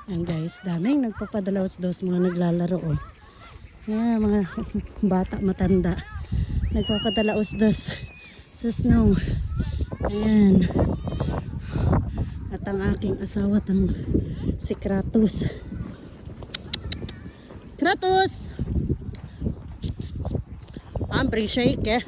Ayan guys, daming nagpapadalawas-dawas mga naglalaro oh. Ayan, mga bata matanda. Nagpapadalawas-dawas sa snow. Ayan. At ang aking asawa si Kratos. Kratos! Ampre shake eh.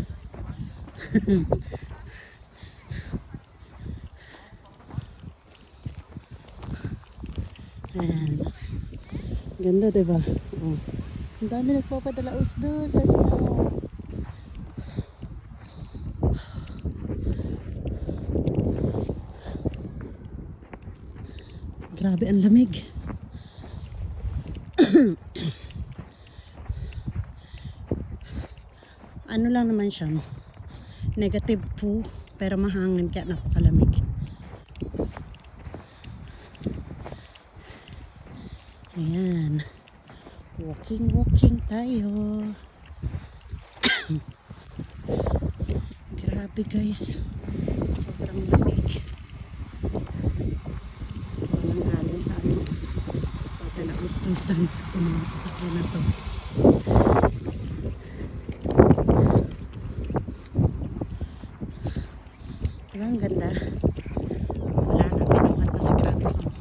Ayan. Ganda diba? Oh. Ang dami nagpapadalawas-dawas sa snow. Grabe ang lamig. Ano lang naman siya, negative 2 pero mahangin kaya napakalamig. Ayan, walking tayo. Grabe guys, sobrang lamig. Walang galing sa ano, patalaos-tusan itong mga sasakyan na to. Diba ang ganda? Wala na, pinuhat na si Kratos ng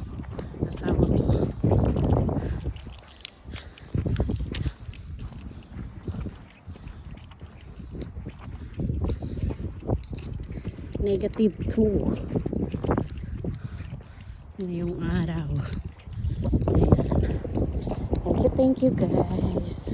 asawa ko. Negative 2 ngayong araw. Ayan. Thank you guys.